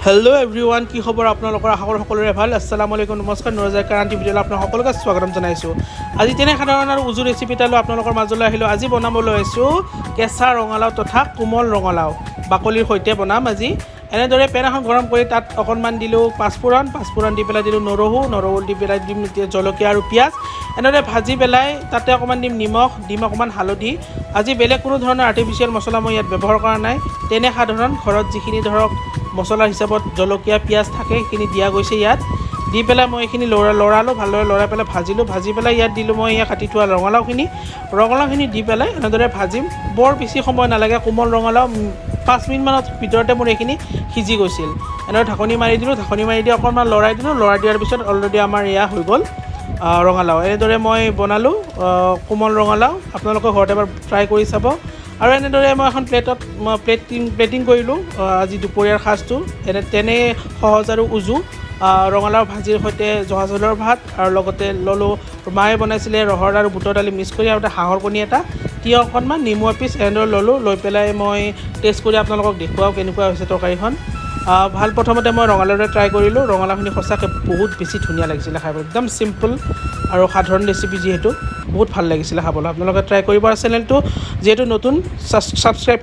Hello' everyone, কি খবৰ আপোনালোকৰ? আশা কৰোঁ সকলোৰে ভাল। আসসালামু আলাইকুম, নমস্কাৰ। নৰজাৰ ক্ৰান্তি ভিডিঅ'লৈ আপোনাক সকলোকে স্বাগতম জনাইছোঁ। আজি তেনে সাধাৰণ আৰু উজু ৰেচিপি এটা লৈ আপোনালোকৰ মাজলৈ আহিলোঁ। আজি বনাবলৈ লৈছোঁ কেঁচা ৰঙালাও তথা কোমল ৰঙালাও বাকলিৰ সৈতে বনাম আজি। এনেদৰে পেন এখন গৰম কৰি তাত অকণমান দিলোঁ পাঁচফোৰণ দি পেলাই দিলোঁ নৰহু দি পেলাই দিম জলকীয়া আৰু পিঁয়াজ। এনেদৰে ভাজি পেলাই তাতে অকণমান দিম নিমখ, দিম অকণমান হালধি। আজি বেলেগ কোনো ধৰণৰ আৰ্টিফিচিয়েল মছলা মই ইয়াত ব্যৱহাৰ কৰা নাই। তেনে সাধাৰণ ঘৰত যিখিনি ধৰক মছলা হিচাপত জলকীয়া পিঁয়াজ থাকে সেইখিনি দিয়া গৈছে ইয়াত। দি পেলাই মই এইখিনি লৰালোঁ, ভালদৰে লৰাই পেলাই ভাজি পেলাই ইয়াত দিলোঁ মই ইয়াত কাটি থোৱা ৰঙালাওখিনি দি পেলাই এনেদৰে ভাজিম। বৰ বেছি সময় নালাগে, কোমল ৰঙালাও 5 মিনিটমানৰ ভিতৰতে মোৰ এইখিনি সিজি গৈছিল। এনেদৰে ঢাকনি মাৰি দিলোঁ, ঢাকনি মাৰি দি অকণমান লৰাই দিয়াৰ পিছত অলৰেডি আমাৰ এয়া হৈ গ'ল ৰঙালাও। এনেদৰে মই বনালোঁ কোমল ৰঙালাও। আপোনালোকে ঘৰত এবাৰ ট্ৰাই কৰি চাব। আৰু এনেদৰে মই এখন প্লেটিং কৰিলোঁ আজি দুপৰীয়াৰ সাজটো। তেনে সহজ আৰু উজু ৰঙালাও ভাজিৰ সৈতে জহা চাউলৰ ভাত, আৰু লগতে ল'লোঁ মায়ে বনাইছিলে ৰহৰ আৰু বুটৰ দালি মিক্স কৰি, আৰু হাঁহৰ কণী এটা, তিয়ঁহ অকণমান, নেমু এপিচ এনেদৰে ল'লোঁ। লৈ পেলাই মই টেষ্ট কৰি আপোনালোকক দেখুৱাওঁ কেনেকুৱা হৈছে তৰকাৰীখন। প্ৰথমতে মই ৰঙালাওৰে ট্ৰাই কৰিলোঁ। ৰঙালাওখিনি সঁচাকৈ বহুত বেছি ধুনীয়া লাগিছিলে খাই, একদম চিম্পল আৰু সাধাৰণ ৰেচিপি, যিহেতু বহুত ভাল লাগিছিলে খাবলৈ। আপোনালোকে ট্ৰাই কৰিব। আৰু চেনেলটো যিহেতু নতুন, ছাবস্ক্ৰাইব